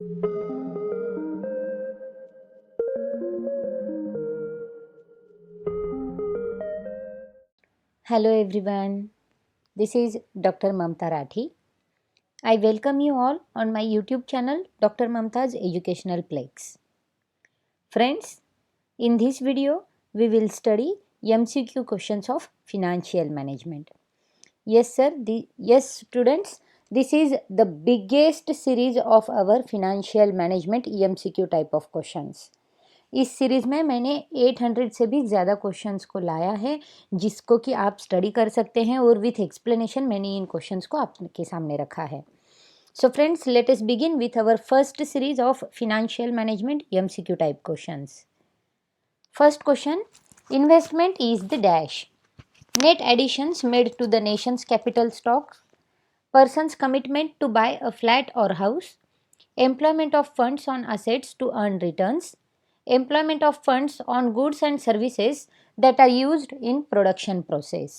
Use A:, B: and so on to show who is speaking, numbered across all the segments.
A: Hello everyone, this is Dr. Mamta Rathi. I welcome you all on my YouTube channel Dr. Mamta's Educational Plex. Friends, in this video we will study MCQ questions of financial management. Yes sir, yes students, this is the biggest series of our financial management MCQ type of questions. इस series में मैंने 800 से भी ज़्यादा questions को लाया है जिसको कि आप स्टडी कर सकते हैं और विथ एक्सप्लेनेशन मैंने इन क्वेश्चंस को आपके सामने रखा है. So friends, let us begin with our first series of financial management MCQ type questions. First question, investment is the dash. Net additions made to the nation's capital stocks, person's commitment to buy a flat और house, employment of funds on assets to earn returns, employment of funds on goods and services that are used in production process.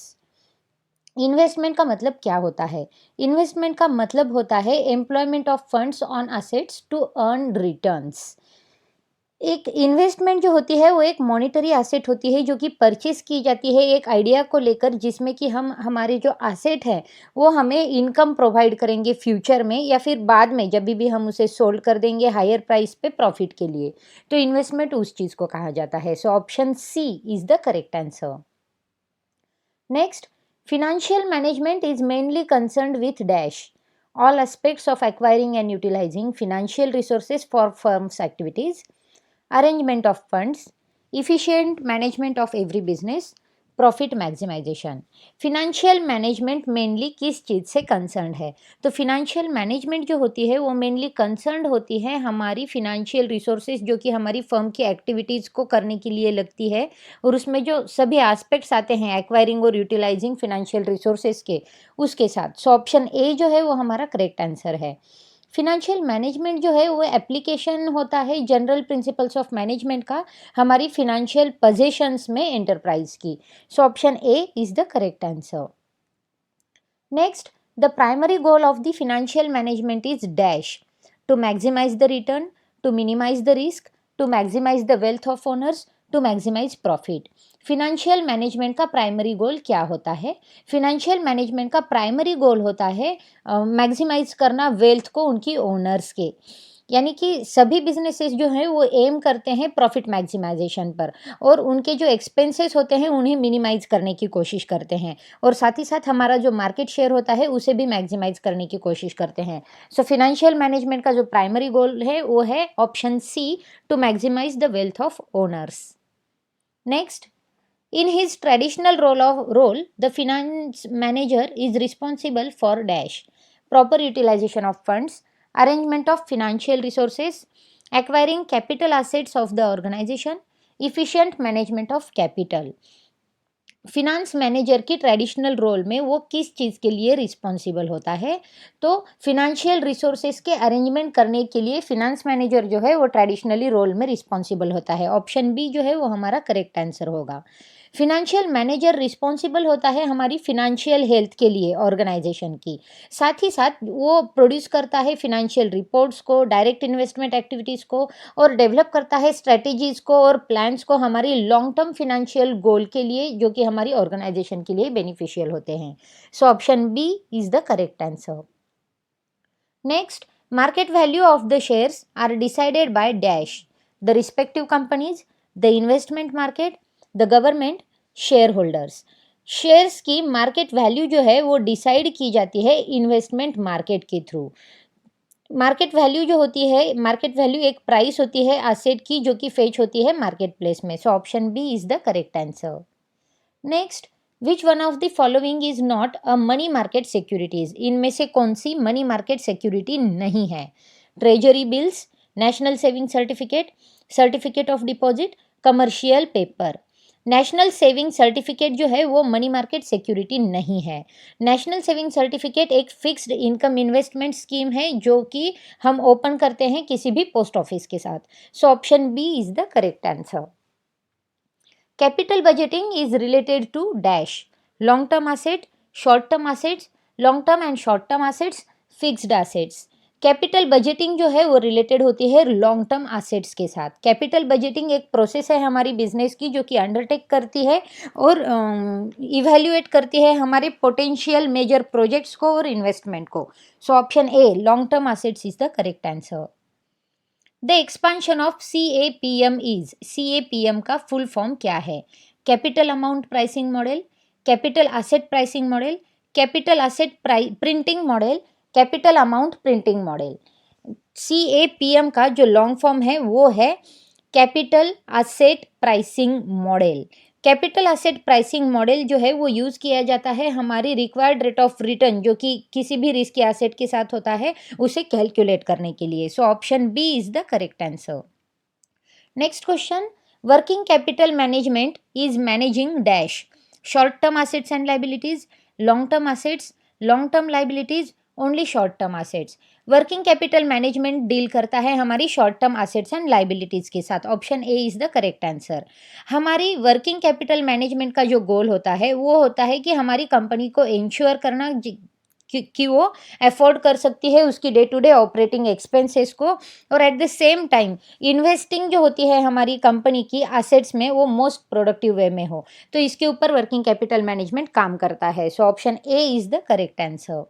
A: Investment का मतलब क्या होता है? Investment का मतलब होता है employment of funds on assets to earn returns. एक इन्वेस्टमेंट जो होती है वो एक मॉनिटरी एसेट होती है जो कि परचेस की जाती है एक आइडिया को लेकर, जिसमें कि हम हमारे जो एसेट है वो हमें इनकम प्रोवाइड करेंगे फ्यूचर में या फिर बाद में जब भी हम उसे सोल्ड कर देंगे हायर प्राइस पे प्रॉफिट के लिए. तो इन्वेस्टमेंट उस चीज़ को कहा जाता है. So option C is the correct answer. Next, financial management is mainly concerned with dash all aspects of acquiring and utilizing financial resources for firm's activities, arrangement of funds, efficient management of every business, profit maximization. Financial management mainly किस चीज़ से concern है? तो financial management जो होती है वो mainly concern होती है हमारी फिनेंशियल रिसोर्सेज जो कि हमारी फर्म की एक्टिविटीज़ को करने के लिए लगती है, और उसमें जो सभी एस्पेक्ट्स आते हैं एक्वायरिंग और यूटिलाइजिंग फिनेंशियल रिसोर्सेज के, उसके साथ. सो ऑप्शन ए जो है वो हमारा करेक्ट आंसर है. फिनेंशियल मैनेजमेंट जो है वो एप्लीकेशन होता है जनरल प्रिंसिपल्स ऑफ मैनेजमेंट का हमारी फिनेंशियल पोजीशंस में एंटरप्राइज की. So option A is the correct answer. Next, the primary goal of the financial management is dash. To maximize the return, to minimize the risk, to maximize the wealth of owners, to maximize profit. Financial management का primary goal क्या होता है? Financial management का primary goal होता है maximise करना wealth को उनकी ओनर्स के, यानी कि सभी बिजनेसेस जो हैं वो एम करते हैं प्रॉफिट मैक्सिमाइजेशन पर, और उनके जो एक्सपेंसेस होते हैं उन्हें मिनिमाइज करने की कोशिश करते हैं, और साथ ही साथ हमारा जो मार्केट शेयर होता है उसे भी मैक्सिमाइज करने की कोशिश करते हैं. सो फिनेंशियल मैनेजमेंट का जो प्राइमरी गोल है वो है option C, to maximize the wealth of owners. Next, in his traditional role, the finance manager is responsible for dash: proper utilization of funds, arrangement of financial resources, acquiring capital assets of the organization, efficient management of capital. Finance manager की traditional role में वो किस चीज़ के लिए responsible होता है? तो financial resources के अरेंजमेंट करने के लिए फिनांस मैनेजर जो है वो ट्रेडिशनली रोल में रिस्पॉन्सिबल होता है. ऑप्शन बी जो है वो हमारा करेक्ट आंसर होगा. फिनेंशियल मैनेजर रिस्पॉन्सिबल होता है हमारी फिनेंशियल हेल्थ के लिए ऑर्गेनाइजेशन की. साथ ही साथ वो प्रोड्यूस करता है फिनेंशियल रिपोर्ट्स को, डायरेक्ट इन्वेस्टमेंट एक्टिविटीज़ को, और डेवलप करता है स्ट्रेटेजीज़ को और प्लान्स को हमारी लॉन्ग टर्म फिनेंशियल गोल के लिए जो कि हमारी ऑर्गेनाइजेशन के लिए बेनिफिशियल होते हैं. So option B is the correct answer. Next, market value of the shares are decided by dash: the respective companies, the investment market, the government, share holders. Shares की मार्केट वैल्यू जो है वो decide की जाती है investment market के थ्रू. Market value जो होती है, मार्केट वैल्यू एक प्राइस होती है एसेट की जो कि फेच होती है मार्केट प्लेस में. So option B is the correct answer. Next, which one of the following is not a money market securities? इनमें से कौन सी मनी मार्केट सिक्योरिटी नहीं है? Treasury bills, national saving certificate, certificate of deposit, commercial paper. National saving certificate जो है वो money market security नहीं है. नेशनल सेविंग सर्टिफिकेट एक फिक्स्ड इनकम इन्वेस्टमेंट स्कीम है जो कि हम ओपन करते हैं किसी भी पोस्ट ऑफिस के साथ. So option B is the correct answer. Capital budgeting is related to dash: long term asset, short term assets, long term and short term assets, fixed assets. Capital budgeting जो है वो related होती है long term assets के साथ। Capital budgeting एक process है हमारी बिजनेस की जो कि अंडरटेक करती है और इवैल्यूएट करती है हमारे पोटेंशियल मेजर प्रोजेक्ट्स को और इन्वेस्टमेंट को। So option a long term assets is the correct answer. The expansion of CAPM is, CAPM का फुल फॉर्म क्या है? Capital amount pricing model, capital asset pricing model, capital asset printing model, capital amount printing model. CAPM का जो long form है वो है capital asset pricing model. Capital asset pricing model जो है वो यूज़ किया जाता है हमारी रिक्वायर्ड रेट ऑफ रिटर्न जो कि किसी भी रिस्क एसेट के साथ होता है उसे कैलकुलेट करने के लिए। So option B is the correct answer. Next question, working capital management is managing dash, short term assets and liabilities, long term assets, long term liabilities, only short term assets. Working capital management deal करता है हमारी short term assets and liabilities के साथ। Option A is the correct answer. हमारी working capital management का जो गोल होता है वो होता है कि हमारी कंपनी को इंश्योर करना कि वो अफोर्ड कर सकती है उसकी day to day operating expenses को, और at the same time investing जो होती है हमारी कंपनी की एसेट्स में वो मोस्ट प्रोडक्टिव वे में हो। तो इसके ऊपर वर्किंग कैपिटल मैनेजमेंट काम करता है। So option A is the correct answer.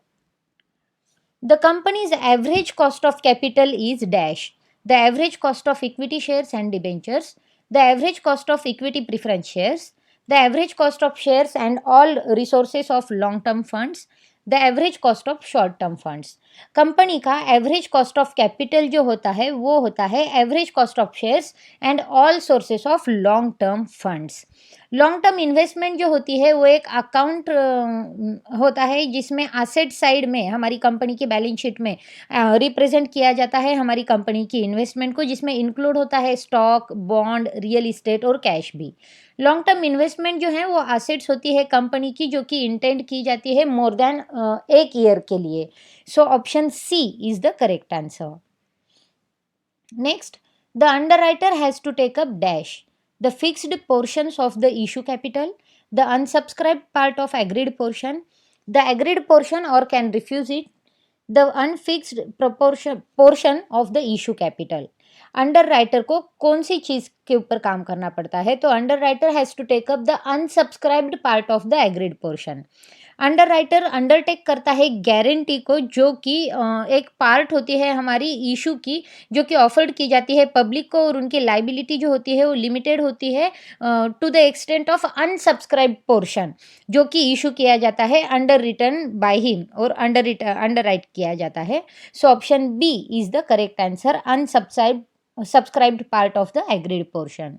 A: The company's average cost of capital is dash, the average cost of equity shares and debentures, the average cost of equity preference shares, the average cost of shares and all resources of long term funds, the average cost of short term funds. Company का average cost of capital जो होता है वो होता है average cost of shares and all sources of long term funds. Long term investment जो होती है वो एक अकाउंट होता है जिसमें एसेट साइड में हमारी कंपनी की बैलेंस शीट में रिप्रेजेंट किया जाता है हमारी कंपनी की इन्वेस्टमेंट को, जिसमें इंक्लूड होता है स्टॉक, बॉन्ड, रियल इस्टेट और कैश भी। लॉन्ग टर्म इन्वेस्टमेंट जो है वो एसेट्स होती है कंपनी की जो कि इंटेंड की जाती है मोर देन एक ईयर के लिए। So option C is the correct answer. Next, the underwriter has to take up dash, the fixed portions of the issue capital, the unsubscribed part of agreed portion, the agreed portion और can refuse it, the unfixed portion of the issue capital. Underwriter को कौन सी चीज के ऊपर काम करना पड़ता है? तो underwriter has to take up the unsubscribed part of the agreed portion. Underwriter undertake करता है गारंटी को जो कि एक पार्ट होती है हमारी इशू की जो कि ऑफर्ड की जाती है पब्लिक को, और उनकी लाइबिलिटी जो होती है वो लिमिटेड होती है to the extent of unsubscribed portion जो कि इशू किया जाता है अंडर रिटर्न बाय हिम और अंडर राइट किया जाता है। So option B is the correct answer, subscribed part of the agreed portion.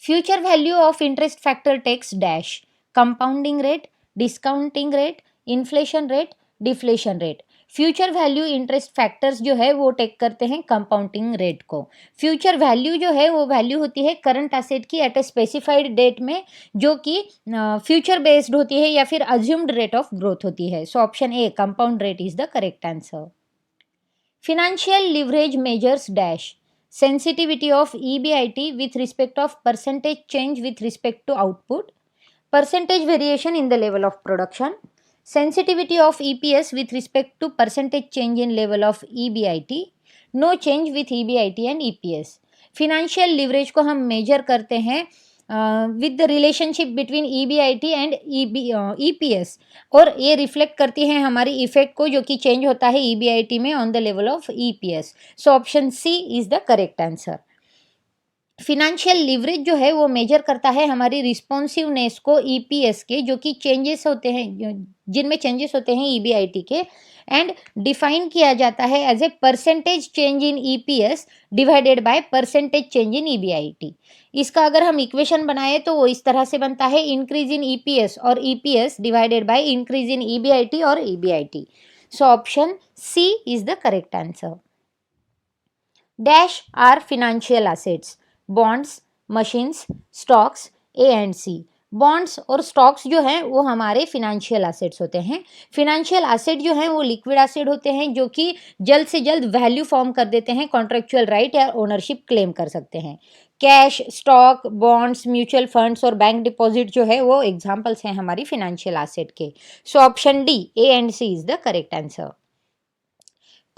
A: Future value of interest factor takes dash, compounding rate, discounting rate, inflation rate, deflation rate. Future value interest factors जो है वो take करते हैं compounding rate को। Future value जो है वो value होती है करंट एसेट की एट ए स्पेसिफाइड डेट में जो कि फ्यूचर बेस्ड होती है या फिर अज्यूम्ड रेट ऑफ ग्रोथ होती है। So option A compound rate is the correct answer. Financial leverage measures dash, sensitivity of EBIT with respect of percentage change with respect to output, percentage variation in the level of production, sensitivity of EPS with respect to percentage change in level of EBIT, no change with EBIT and EPS। Financial leverage को हम measure करते हैं with the relationship between EBIT and EPS, और ये reflect करती है हमारी effect को जो कि चेंज होता है EBIT में on the level of EPS। So option C is the correct answer. Financial leverage जो है वो मेजर करता है हमारी रिस्पॉन्सिवनेस को EPS के जो कि चेंजेस होते हैं जिनमें चेंजेस होते हैं EBIT के, एंड डिफाइन किया जाता है as a percentage change in EPS divided by percentage change in EBIT। इसका अगर हम इक्वेशन बनाए तो वो इस तरह से बनता है इंक्रीज इन EPS और EPS divided by increase in EBIT और EBIT। So option C is the correct answer. Dash are financial assets, bonds, machines, stocks, A and C. Bonds और स्टॉक्स जो हैं वो हमारे फिनेंशियल एसेट्स होते हैं। Financial asset जो हैं वो लिक्विड एसेट होते हैं जो कि जल्द से जल्द वैल्यू फॉर्म कर देते हैं, कॉन्ट्रेक्चुअल राइट या ओनरशिप क्लेम कर सकते हैं। Cash, stock, bonds, mutual funds और बैंक डिपॉजिट जो है वो एग्जाम्पल्स हैं हमारी फिनेंशियल एसेट के। So option D A and C is the correct answer.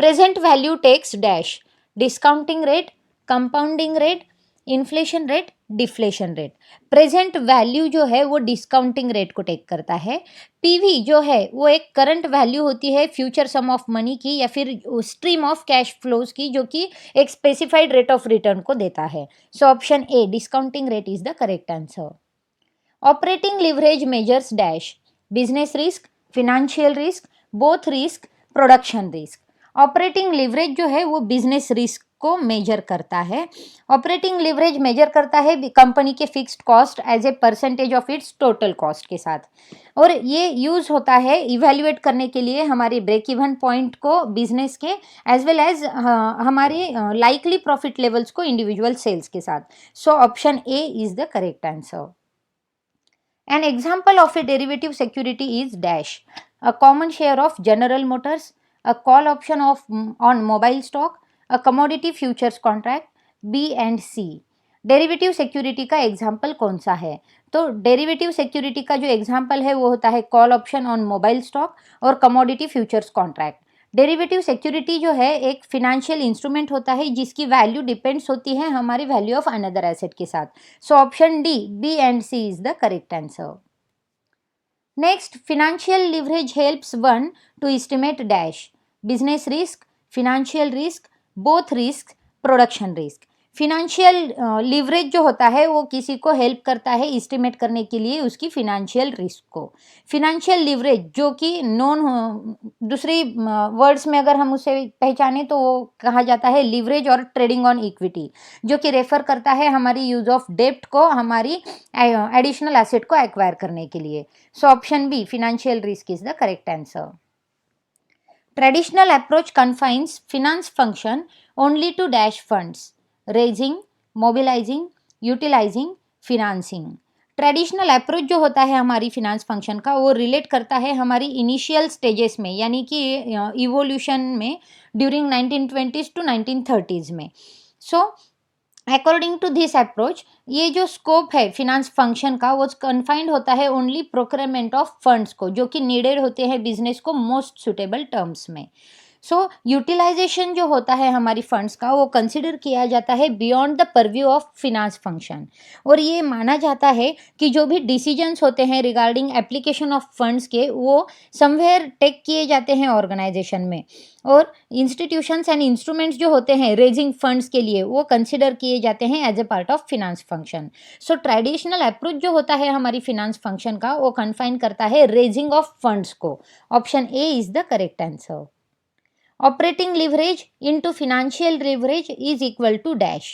A: Present value takes dash, discounting rate, compounding rate, inflation rate, deflation rate. Present value जो है वो डिस्काउंटिंग रेट को टेक करता है। पीवी जो है वो एक करंट वैल्यू होती है फ्यूचर सम ऑफ मनी की या फिर स्ट्रीम ऑफ कैश फ्लोज की, जो कि एक स्पेसिफाइड रेट ऑफ रिटर्न को देता है। So option A discounting rate is the correct answer. Operating leverage measures dash, business risk, financial risk, both risk, production risk. Operating leverage जो है वो बिजनेस रिस्क को मेजर करता है। ऑपरेटिंग लिवरेज मेजर करता है कंपनी के fixed cost as a percentage of its total cost के साथ, और ये यूज होता है इवेल्युएट करने के लिए हमारे ब्रेक इवन पॉइंट को बिजनेस के, एज वेल एज हमारे लाइकली प्रॉफिट लेवल्स को इंडिविजुअल सेल्स के साथ। So option A is the correct answer. An example of a derivative security is dash, a common share of General Motors, a call option on mobile stock, a commodity futures contract, B and C। Derivative security का example कौन सा है? तो derivative security का जो example है वो होता है call option on mobile stock और commodity futures contract. Derivative security जो है एक फिनेंशियल इंस्ट्रूमेंट होता है जिसकी वैल्यू डिपेंड्स होती है हमारी वैल्यू ऑफ अनदर एसेट के साथ। So option D, B and C is the correct answer. Next, financial leverage helps one to estimate dash, business risk, financial risk, both risk, production risk. Financial leverage जो होता है वो किसी को help करता है इस्टीमेट करने के लिए उसकी फिनेंशियल रिस्क को। फिनेंशियल लिवरेज जो कि नॉन, दूसरी वर्ड्स में अगर हम उसे पहचाने तो वो कहा जाता है लिवरेज और ट्रेडिंग ऑन इक्विटी, जो कि रेफर करता है हमारी यूज ऑफ डेप्ट को हमारी एडिशनल एसेट को एक्वायर करने के लिए। So option B, financial risk is the correct answer. Traditional approach confines finance function only to dash funds, raising, mobilizing, utilizing, financing। Traditional approach जो होता है हमारी फिनेंस फंक्शन का वो रिलेट करता है हमारी इनिशियल स्टेजेस में, यानी कि इवोल्यूशन में ड्यूरिंग 1920s टू 1930s में। So according to this approach ये जो स्कोप है फिनांस फंक्शन का वो कन्फाइंड होता है ओनली प्रोक्योरमेंट ऑफ फंड्स को, जो कि नीडेड होते हैं बिजनेस को मोस्ट सुटेबल टर्म्स में। सो यूटिलाइजेशन जो होता है हमारी फंड्स का वो कंसिडर किया जाता है beyond the purview of finance function, और ये माना जाता है कि जो भी डिसीजंस होते हैं रिगार्डिंग एप्लीकेशन ऑफ फंड्स के वो समवेयर टेक किए जाते हैं ऑर्गेनाइजेशन में, और इंस्टीट्यूशंस एंड इंस्ट्रूमेंट्स जो होते हैं रेजिंग फंड्स के लिए वो कंसिडर किए जाते हैं as a part of finance function. So traditional approach जो होता है हमारी फिनांस फंक्शन का वो कन्फाइन करता है रेजिंग ऑफ फंड्स को। Option A is the correct answer. Operating leverage into financial leverage is equal to dash,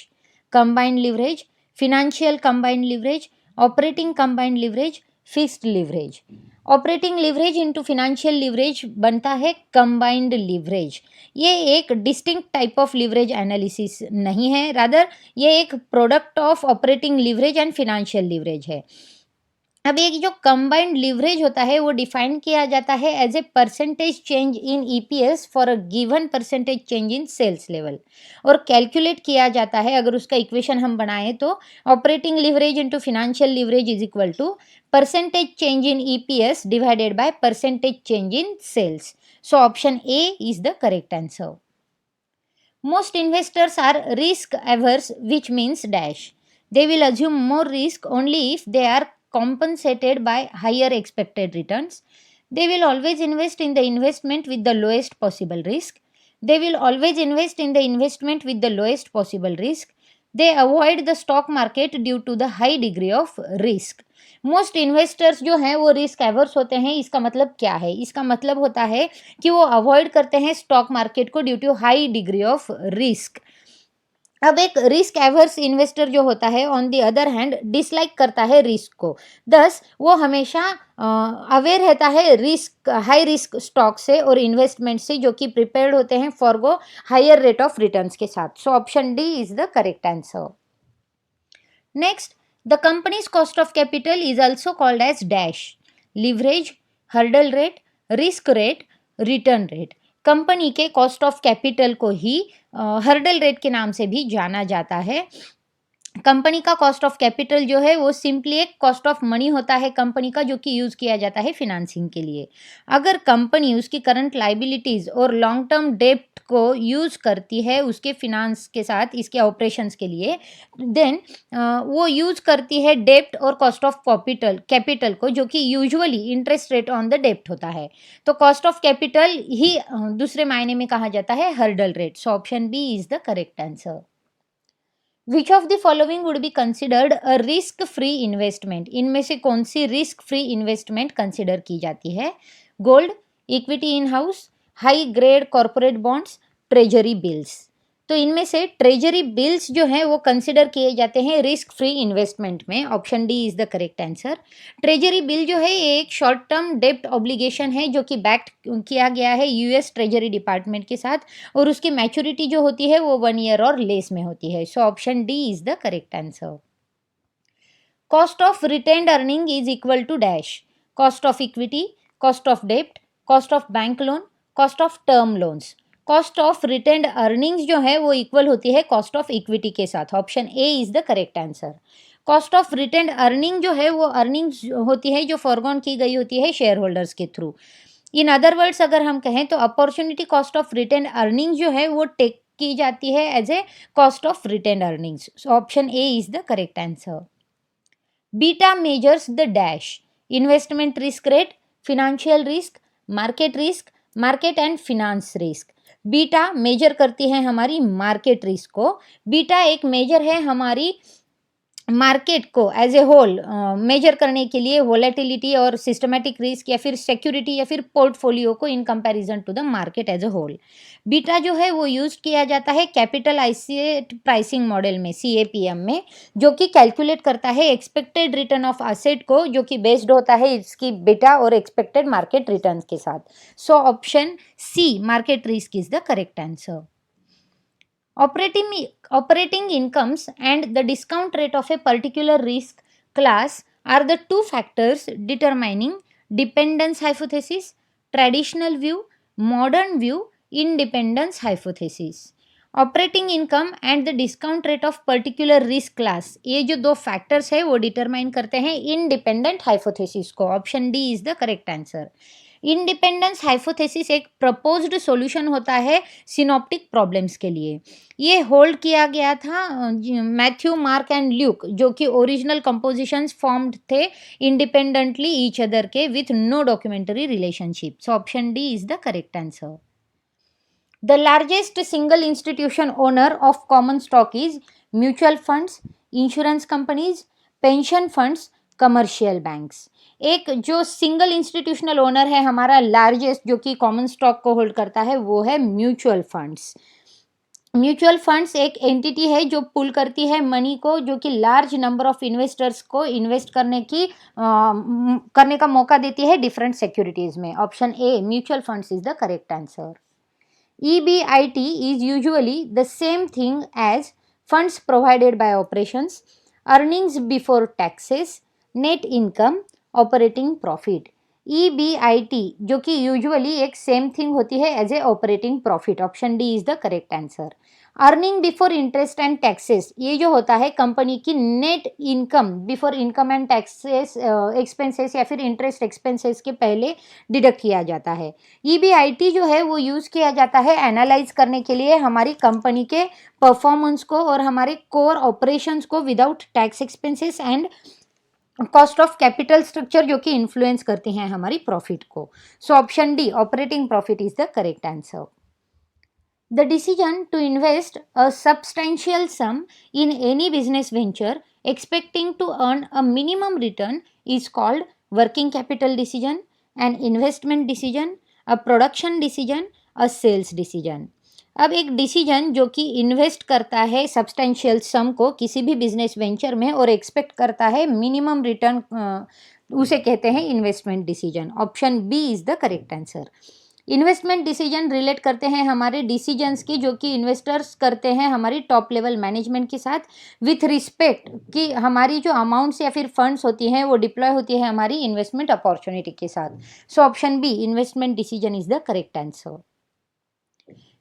A: combined leverage, financial combined leverage, operating combined leverage, fixed leverage। Operating leverage into financial leverage बनता है combined leverage. ये एक distinct type of leverage analysis नहीं है, rather ये एक product of operating leverage and financial leverage है। अब एक जो कंबाइंड लिवरेज होता है वो डिफाइन किया जाता है as a percentage change in EPS for a given percentage change in sales level, और कैलकुलेट किया जाता है अगर उसका इक्वेशन हम बनाएं तो operating leverage into financial leverage is equal to percentage change in EPS divided by percentage change in sales. So option A is the correct answer. Most investors are risk averse, which means dash. They will assume more risk only if they are compensated by higher expected returns. They will always invest in the investment with the lowest possible risk. They will always invest in the investment with the lowest possible risk. They avoid the stock market due to the high degree of risk. Most investors जो हैं वो risk averse होते हैं। इसका मतलब क्या है? इसका मतलब होता है कि वो अवॉइड करते हैं स्टॉक मार्केट को due to high degree of risk. अब एक रिस्क एवर्स इन्वेस्टर जो होता है on the other hand dislike करता है रिस्क को, दस वो हमेशा अवेयर रहता है रिस्क, हाई रिस्क स्टॉक से और इन्वेस्टमेंट से, जो कि प्रिपेयर्ड होते हैं for go higher rate of returns के साथ। So option D is the correct answer. Next, the companies cost of capital is also called as dash, leverage, hurdle rate, risk rate, return rate. Company के cost of capital को ही hurdle rate के नाम से भी जाना जाता है। कंपनी का कॉस्ट ऑफ कैपिटल जो है वो सिंपली एक कॉस्ट ऑफ मनी होता है कंपनी का, जो कि यूज़ किया जाता है फिनेंसिंग के लिए। अगर कंपनी उसकी करंट लाइबिलिटीज़ और लॉन्ग टर्म डेप्ट को यूज़ करती है उसके फिनांस के साथ, इसके ऑपरेशंस के लिए, देन वो यूज़ करती है डेब्ट और कॉस्ट ऑफ कैपिटल को, जो कि usually interest rate on the डेब्ट होता है। तो कॉस्ट ऑफ कैपिटल ही दूसरे मायने में कहा जाता है hurdle rate. So option B is the correct answer. Which of the following would be considered a risk free investment? इनमें से कौन सी रिस्क फ्री इन्वेस्टमेंट कंसिडर की जाती है? Gold, equity in house, high grade corporate bonds, treasury bills. तो इनमें से ट्रेजरी बिल्स जो है वो कंसिडर किए जाते हैं रिस्क फ्री इन्वेस्टमेंट में। Option D is the correct answer. Treasury bill जो है ये एक शॉर्ट टर्म डेब्ट ऑब्लिगेशन है जो कि बैक्ड किया गया है यूएस ट्रेजरी डिपार्टमेंट के साथ, और उसकी मैच्योरिटी जो होती है वो 1 ईयर और लेस में होती है। So option D is the correct answer. Cost of retained earning is equal to dash? Cost of equity, cost of डेब्ट, cost of bank loan, cost of term loans. Cost of retained earnings जो है वो equal होती है cost of equity के साथ। Option A is the correct answer. Cost of retained earning जो है वो अर्निंग्स होती है जो फॉरगॉन की गई होती है शेयर होल्डर्स के थ्रू। इन अदर वर्ड्स अगर हम कहें तो opportunity cost of retained earning जो है वो टेक की जाती है as a cost of retained earnings. So option A is the correct answer. Beta measures the dash? Investment risk rate, financial risk, market and finance risk. Beta measure करती है हमारी market risk को। Beta एक measure है हमारी market को as a whole major करने के लिए, वोलेटिलिटी और सिस्टमैटिक रिस्क या फिर सिक्योरिटी या फिर पोर्टफोलियो को in comparison to the market as a whole. Beta जो है वो यूज किया जाता है कैपिटल आइसेट प्राइसिंग मॉडल में, CAPM में, जो कि कैलकुलेट करता है एक्सपेक्टेड रिटर्न ऑफ असेट को, जो कि बेस्ड होता है इसकी बीटा और एक्सपेक्टेड मार्केट रिटर्न के साथ। So option C market risk is the correct answer. Operating incomes and the discount rate of a particular risk class are the two factors determining dependence hypothesis, traditional view, modern view, independence hypothesis. Operating income and the discount rate of particular risk class, ये जो दो factors है वो determine करते हैं independent hypothesis को। Option D is the correct answer. Independence hypothesis एक proposed solution होता है सिनॉप्टिक प्रॉब्लम्स के लिए। ये होल्ड किया गया था मैथ्यू, मार्क एंड ल्यूक, जो कि ओरिजिनल कंपोजिशंस फॉर्म्ड थे इंडिपेंडेंटली ईच अदर के with no documentary relationship. So option D is the correct answer. The largest single institution owner of common stock is mutual funds, insurance companies, pension funds, commercial banks. एक जो single institutional owner है हमारा largest, जो कि common stock को hold करता है, वो है म्यूचुअल फंड्स। म्यूचुअल फंड्स एक एंटिटी है जो पुल करती है मनी को, जो कि लार्ज नंबर ऑफ इन्वेस्टर्स को इन्वेस्ट करने का मौका देती है डिफरेंट सिक्योरिटीज में। Option a mutual funds is the correct answer. EBIT is usually the same thing as funds provided by operations, earnings before taxes, net income, operating profit. EBIT जो कि usually एक same thing होती है as a operating profit. Option D is the correct answer. Earning before interest and taxes, ये जो होता है company की net income before income and taxes expenses या फिर इंटरेस्ट एक्सपेंसेस के पहले डिडक्ट किया जाता है। EBIT जो है वो यूज़ किया जाता है एनालाइज करने के लिए हमारी कंपनी के परफॉर्मेंस को और हमारे कोर ऑपरेशंस को without tax expenses and cost of capital structure, जो कि इन्फ्लुएंस करती हैं हमारी प्रॉफिट को। So option D operating profit is the correct answer. The decision to invest a substantial sum in any business venture expecting to earn a minimum return is called working capital decision, an investment decision, a production decision, a sales decision. अब एक decision जो कि invest करता है substantial सम को किसी भी business venture में और एक्सपेक्ट करता है मिनिमम रिटर्न, उसे कहते हैं investment decision. Option B is the correct answer. Investment decision relate करते हैं हमारे डिसीजंस की, जो कि इन्वेस्टर्स करते हैं हमारी टॉप लेवल मैनेजमेंट के साथ विथ रिस्पेक्ट कि हमारी जो अमाउंट्स या फिर फंड्स होती हैं वो डिप्लॉय होती है हमारी इन्वेस्टमेंट अपॉर्चुनिटी के साथ। So option B investment decision is the correct answer.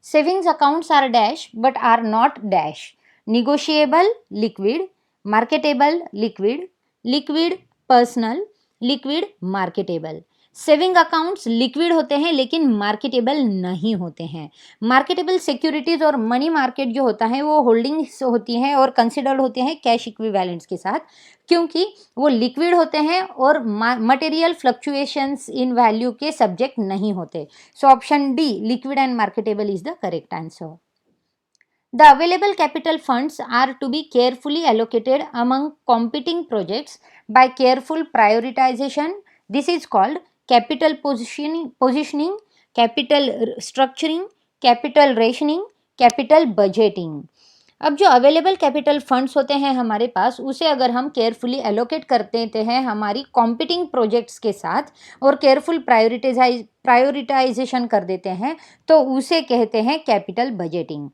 A: Savings accounts are dash but are not dash? Negotiable liquid, marketable liquid, liquid personal, liquid marketable. Saving accounts liquid होते हैं लेकिन marketable नहीं होते हैं। Marketable securities और money market जो होता है वो होल्डिंग्स होती हैं और कंसिडर्ड होते हैं कैश इक्विवेलेंट्स के साथ, क्योंकि वो लिक्विड होते हैं और मटेरियल फ्लक्चुएशंस इन वैल्यू के सब्जेक्ट नहीं होते। सो option D, liquid and marketable, is the correct answer. The available capital funds are to be carefully allocated among competing projects by careful prioritization. This is called capital positioning, capital structuring, capital rationing, capital budgeting. अब जो available capital funds होते हैं हमारे पास, उसे अगर हम carefully allocate कर देते हैं हमारी कॉम्पिटिंग प्रोजेक्ट्स के साथ और केयरफुल प्रायोरिटाइजेशन कर देते हैं, तो उसे कहते हैं कैपिटल बजटिंग.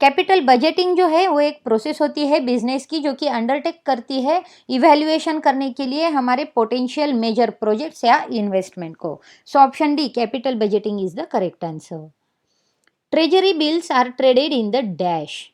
A: कैपिटल बजटिंग जो है वो एक प्रोसेस होती है बिजनेस की, जो कि अंडरटेक करती है इवैल्यूएशन करने के लिए हमारे पोटेंशियल मेजर प्रोजेक्ट्स या इन्वेस्टमेंट को. So option D, capital budgeting, is the correct answer. Treasury bills are traded in the dash.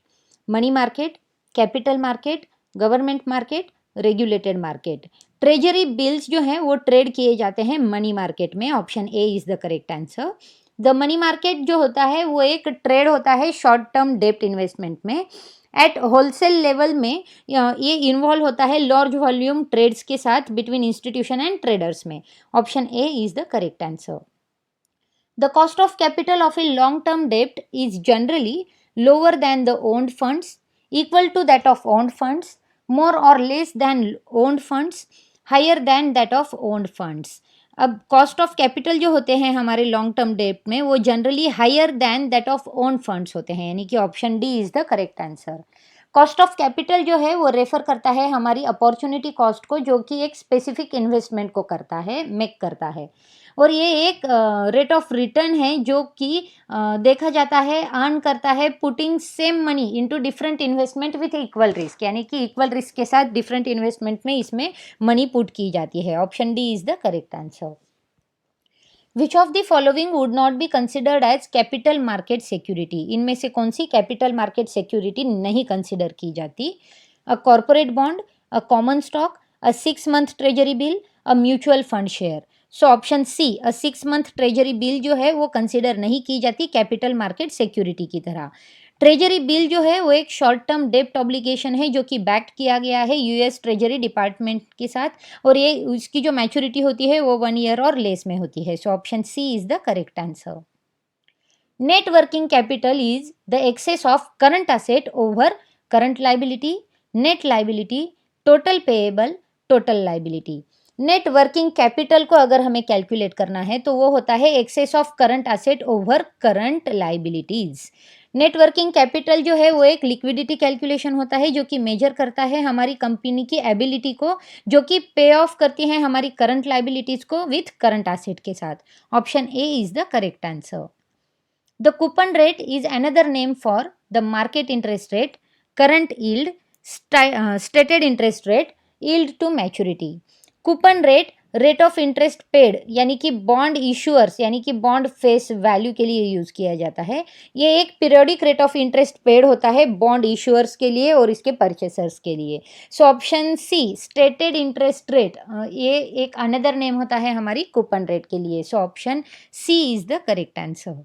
A: Money market, capital market, government market, regulated market. Treasury bills जो हैं वो trade किए जाते हैं money market में. Option A is the correct answer. The money market जो होता है वो एक ट्रेड होता है शॉर्ट टर्म डेप्ट इन्वेस्टमेंट में. एट होलसेल लेवल में ये इन्वॉल्व होता है लार्ज वॉल्यूम ट्रेड्स के साथ बिटवीन इंस्टीट्यूशन एंड ट्रेडर्स में. Option A is the correct answer. The cost of capital of a long-term debt is generally lower than the owned funds, equal to that of owned funds, more or less than owned funds, higher than that of owned funds. अब cost of capital जो होते हैं हमारे long term debt में वो generally higher than that of own funds होते हैं, यानी कि option D is the correct answer. Cost of capital जो है वो रेफर करता है हमारी अपॉर्चुनिटी कॉस्ट को, जो कि एक स्पेसिफिक इन्वेस्टमेंट को करता है, मेक करता है. और ये एक रेट ऑफ रिटर्न है जो कि देखा जाता है अर्न करता है putting same money into different investment with equal risk, यानी कि इक्वल रिस्क के साथ डिफरेंट इन्वेस्टमेंट में इसमें मनी पुट की जाती है. Option D is the correct answer. Which of the following would not be considered as capital market security. इनमें से कौन सी कैपिटल मार्केट सिक्योरिटी नहीं कंसिडर की जाती? A corporate bond, a common stock, a 6 month treasury bill, a mutual fund share. So option C, a 6 month treasury bill जो है वो कंसिडर नहीं की जाती कैपिटल मार्केट सिक्योरिटी की तरह. ट्रेजरी बिल जो है वो एक शॉर्ट टर्म डेप्ट ऑब्लिगेशन है जो कि बैक्ड किया गया है यूएस ट्रेजरी डिपार्टमेंट के साथ, और ये उसकी जो मैच्योरिटी होती है वो 1 year और लेस में होती है. So option C is the correct answer. Net working capital is the excess of current asset over current liability, net liability, total payable, total liability. Net working capital को अगर हमें कैलकुलेट करना है तो वो होता है excess of current asset over current liabilities. Net working capital जो है वो एक लिक्विडिटी कैलकुलेशन होता है जो कि मेजर करता है हमारी कंपनी की एबिलिटी को, जो कि पे ऑफ करती है हमारी करंट लाइबिलिटीज को विथ करंट असेट के साथ. Option A is the correct answer. The coupon rate is another name for the market interest rate, current yield, stated interest rate, yield to maturity. Coupon rate of interest paid, यानी कि bond issuers यानी कि bond face value के लिए use किया जाता है. ये एक periodic rate of interest paid होता है बॉन्ड इशूअर्स के लिए और इसके परचेसर्स के लिए. So option C, stated interest rate, ये एक अनदर नेम होता है हमारी कूपन रेट के लिए. So option C is the correct answer.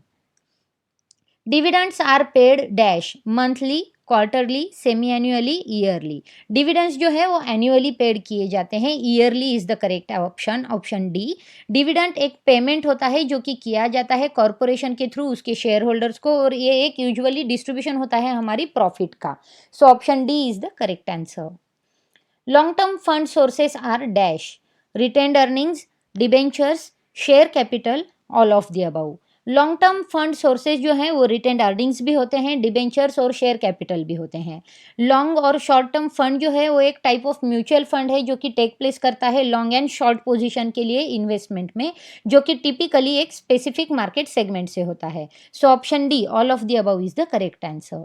A: Dividends are paid dash, monthly, quarterly, semi annually, yearly. Dividends जो है वो एनुअली पेड किए जाते हैं, yearly is the correct option, option D. Dividend एक पेमेंट होता है जो कि किया जाता है कॉरपोरेशन के थ्रू उसके शेयर होल्डर्स को, और ये एक यूजुअली डिस्ट्रीब्यूशन होता है हमारी प्रॉफिट का. So option D is the correct answer. Long term fund sources are dash, retained earnings, debentures, share capital, all of the above. Long term fund sources जो हैं वो रिटेन्ड अर्निंग्स भी होते हैं, डिबेंचर्स और शेयर कैपिटल भी होते हैं. लॉन्ग और शॉर्ट टर्म फंड जो है वो एक टाइप ऑफ म्यूचुअल फंड है जो कि टेक प्लेस करता है लॉन्ग एंड शॉर्ट पोजीशन के लिए इन्वेस्टमेंट में, जो कि टिपिकली एक स्पेसिफिक मार्केट सेगमेंट से होता है. So option D, all of the above, is the correct answer.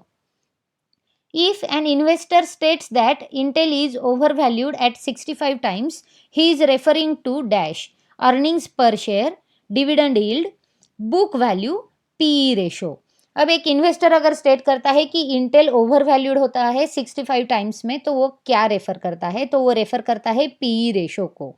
A: If an investor states that Intel is overvalued at 65 times, he is referring to dash, earnings per share, dividend yield, book value, PE ratio. अब एक investor अगर state करता है कि Intel over valued होता है 65 times में, तो वो क्या रेफर करता है? तो वो रेफर करता है पीई रेशो को.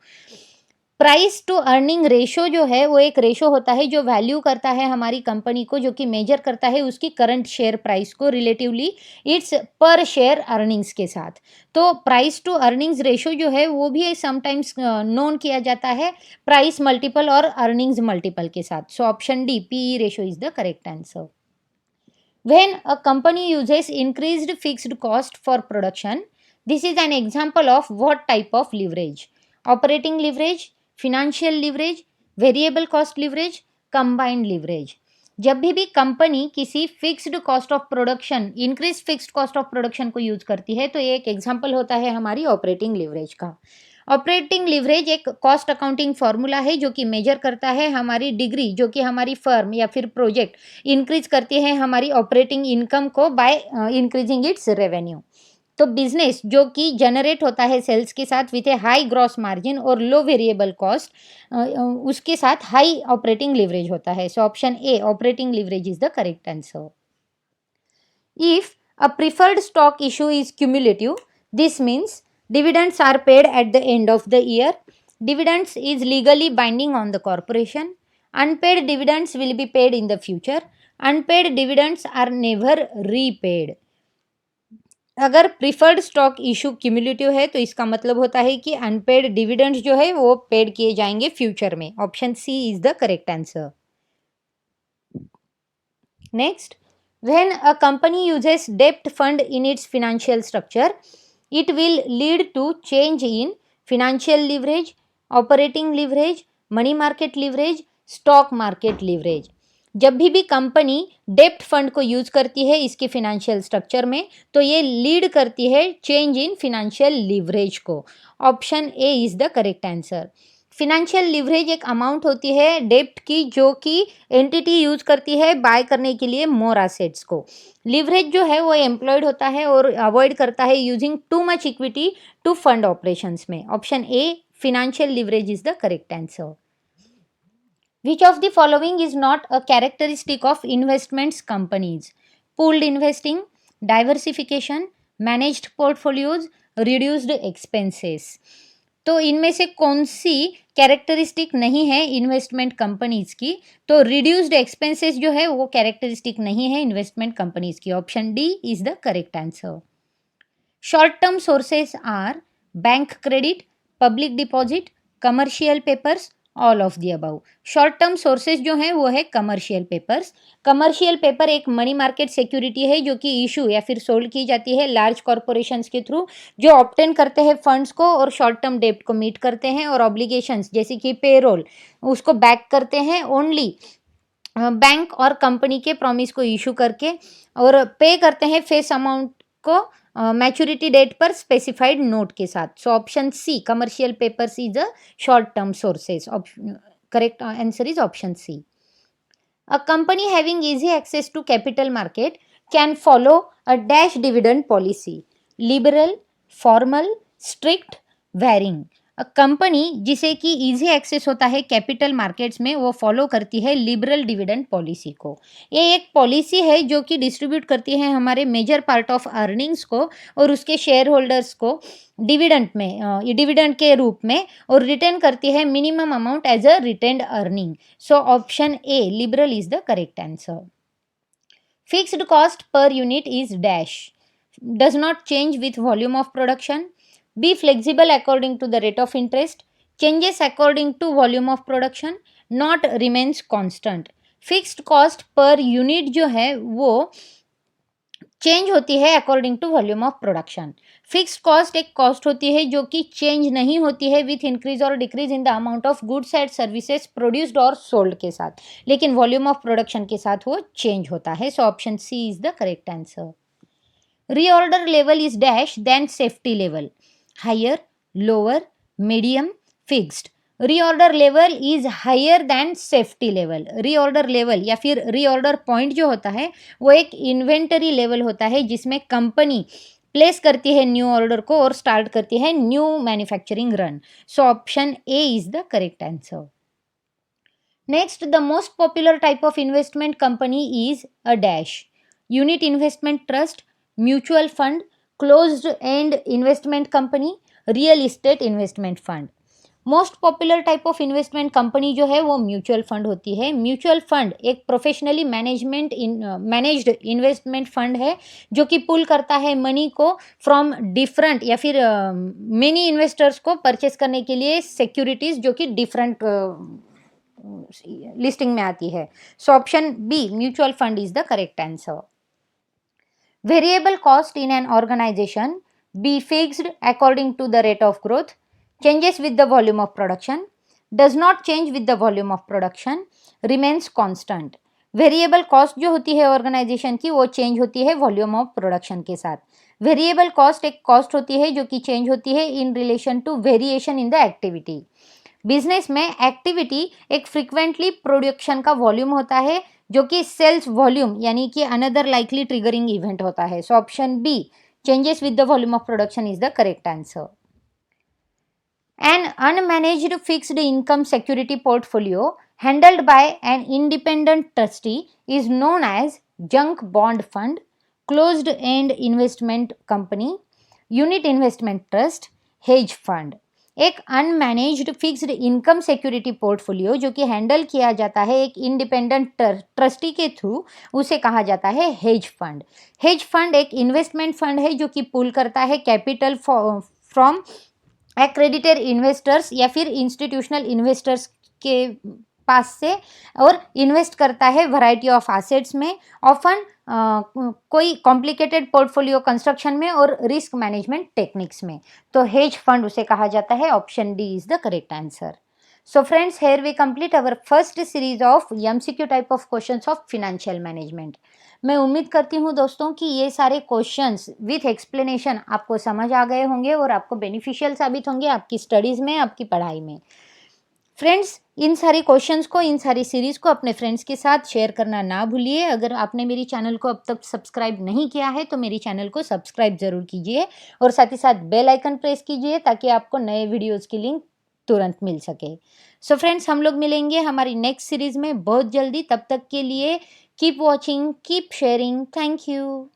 A: प्राइस टू अर्निंग रेशो जो है वो एक रेशो होता है जो वैल्यू करता है हमारी कंपनी को, जो कि मेजर करता है उसकी करंट शेयर प्राइस को रिलेटिवली इट्स पर शेयर अर्निंग्स के साथ। तो प्राइस टू अर्निंग्स रेशो जो है वो भी समटाइम्स नोन किया जाता है प्राइस मल्टीपल और अर्निंग्स मल्टीपल के साथ। So option D PE ratio is the correct answer. When a company uses increased fixed cost for production, this is an example of what type of leverage? Operating leverage, financial leverage, variable cost leverage, combined leverage. जब भी company किसी fixed cost of production, increase fixed cost of production को use करती है तो ये एक example होता है हमारी ऑपरेटिंग लिवरेज का। ऑपरेटिंग लिवरेज एक कॉस्ट अकाउंटिंग फॉर्मूला है जो कि मेजर करता है हमारी डिग्री जो कि हमारी फर्म या फिर प्रोजेक्ट इंक्रीज करती है हमारी ऑपरेटिंग इनकम को बाय इंक्रीजिंग इट्स रेवेन्यू। तो बिजनेस जो कि जनरेट होता है सेल्स के साथ with A high gross margin और लो वेरिएबल कॉस्ट, उसके साथ हाई ऑपरेटिंग लिवरेज होता है। So option A operating leverage is the correct answer. If a preferred stock issue is cumulative, this means dividends are paid at the end of the year. Dividends is legally binding on the corporation. Unpaid dividends will be paid in the future. Unpaid dividends are never repaid. अगर preferred stock issue cumulative है तो इसका मतलब होता है कि unpaid dividends जो है वो पेड किए जाएंगे फ्यूचर में। Option C is the correct answer. Next, when a company uses debt fund in its financial structure, it will lead to change in financial leverage, operating leverage, money market leverage, stock market leverage. जब भी company डेप्ट fund को use करती है इसके financial structure में तो ये lead करती है चेंज इन फिनेंशियल लिवरेज को। Option A is the correct answer. Financial leverage एक अमाउंट होती है डेप्ट की जो कि एंटिटी यूज करती है बाय करने के लिए मोर एसेट्स को। लिवरेज जो है वो एम्प्लॉयड होता है और अवॉइड करता है using too much equity to fund operations में। Option A financial leverage is the correct answer. Which of the following is not a characteristic of investments companies? Pooled investing, diversification, managed portfolios, reduced expenses. तो इनमें से कौन सी characteristic नहीं है investment companies की? तो reduced expenses जो है वो कैरेक्टरिस्टिक नहीं है इन्वेस्टमेंट कंपनीज की। Option D is the correct answer. Short term sources are bank credit, public deposit, commercial papers, all of the above. Short term sources जो हैं वो है कमर्शियल पेपर्स। कमर्शियल पेपर एक मनी मार्केट सिक्योरिटी है जो कि issue या फिर सोल्ड की जाती है लार्ज कॉरपोरेशंस के थ्रू, जो ऑब्टेन करते हैं फंड्स को और शॉर्ट टर्म डेप्ट को मीट करते हैं और ऑब्लिगेशंस जैसे कि पेरोल उसको बैक करते हैं ओनली बैंक और कंपनी के प्रॉमिस को इशू करके, और पे करते हैं फेस अमाउंट को मैच्योरिटी डेट पर स्पेसिफाइड नोट के साथ। So option C commercial papers is a short term sources. Correct answer is option C. A company having easy access to capital market can follow a dash dividend policy: liberal, formal, strict, varying. Company जिसे कि easy access होता है capital markets में वो follow करती है liberal dividend policy को। ये एक पॉलिसी है जो कि डिस्ट्रीब्यूट करती है हमारे मेजर पार्ट ऑफ अर्निंग्स को और उसके शेयर होल्डर्स को डिविडेंड में, डिविडेंड के रूप में, और रिटेन करती है minimum amount as a retained earning. So option A liberal is the correct answer. Fixed cost per unit is dash, does not change with volume of production, be flexible according to the rate of interest, changes according to volume of production, not remains constant. Fixed cost per unit जो है वो change होती है according to volume of production. Fixed cost एक cost होती है जो कि चेंज नहीं होती है विथ इंक्रीज और decrease in the amount of goods and services produced और सोल्ड के साथ, लेकिन वॉल्यूम ऑफ प्रोडक्शन के साथ वो चेंज होता है। So option C is the correct answer. Reorder level is dash than safety level: higher, lower, medium, fixed. Reorder level is higher than safety level. Reorder level या फिर reorder point जो होता है वो एक इन्वेंटरी लेवल होता है जिसमें कंपनी प्लेस करती है न्यू ऑर्डर को और स्टार्ट करती है new manufacturing run. So option A is the correct answer. Next, the most popular type of investment company is a dash: unit investment trust, mutual fund, closed end investment company, real estate investment fund. Most popular type of investment company जो है वो mutual fund होती है। Mutual fund एक professionally managed investment fund है जो कि पुल करता है मनी को फ्रॉम डिफरेंट या फिर मेनी इन्वेस्टर्स को परचेस करने के लिए सिक्योरिटीज जो कि डिफरेंट लिस्टिंग में आती है। So option be mutual fund is the correct answer. Variable cost in an organization be fixed according to the rate of growth, changes with the volume of production, does not change with the volume of production, remains constant. Variable cost जो होती है organisation की वो change होती है volume of production के साथ। Variable cost एक कॉस्ट होती है जो कि चेंज होती है in relation to variation in the activity. Business में एक्टिविटी एक फ्रिक्वेंटली प्रोडक्शन का वॉल्यूम होता है जो कि सेल्स वॉल्यूम यानी कि अनदर लाइकली ट्रिगरिंग इवेंट होता है। So option B changes with the volume of production is the correct answer. An unmanaged fixed income security portfolio handled by an independent trustee is known as junk bond fund, closed end investment company, unit investment trust, hedge fund। एक अनमैनेज्ड fixed income security portfolio जो कि handle किया जाता है एक independent trustee के through, उसे कहा जाता है हेज फंड। हेज फंड एक इन्वेस्टमेंट फंड है जो कि पुल करता है कैपिटल फ्रॉम एक्रेडिटेड इन्वेस्टर्स या फिर इंस्टीट्यूशनल इन्वेस्टर्स के पास से और इन्वेस्ट करता है वैरायटी ऑफ एसेट्स में, ऑफन कोई कॉम्प्लिकेटेड पोर्टफोलियो कंस्ट्रक्शन में और रिस्क मैनेजमेंट टेक्निक्स में। तो हेज फंड उसे कहा जाता है। Option D is the correct answer. So friends, here we complete our first series of MCQ type of questions of financial management. मैं उम्मीद करती हूँ दोस्तों कि ये सारे क्वेश्चंस विथ एक्सप्लेनेशन आपको समझ आ गए होंगे और आपको बेनिफिशियल साबित होंगे आपकी स्टडीज़ में, आपकी पढ़ाई में। फ्रेंड्स, इन सारे क्वेश्चंस को, इन सारी सीरीज़ को अपने फ्रेंड्स के साथ शेयर करना ना भूलिए। अगर आपने मेरी चैनल को अब तक सब्सक्राइब नहीं किया है तो मेरी चैनल को सब्सक्राइब ज़रूर कीजिए और साथ ही साथ बेल आइकन प्रेस कीजिए ताकि आपको नए वीडियोज़ की लिंक तुरंत मिल सके। सो फ्रेंड्स, हम लोग मिलेंगे हमारी नेक्स्ट सीरीज में बहुत जल्दी। तब तक के लिए keep watching, keep sharing. Thank you.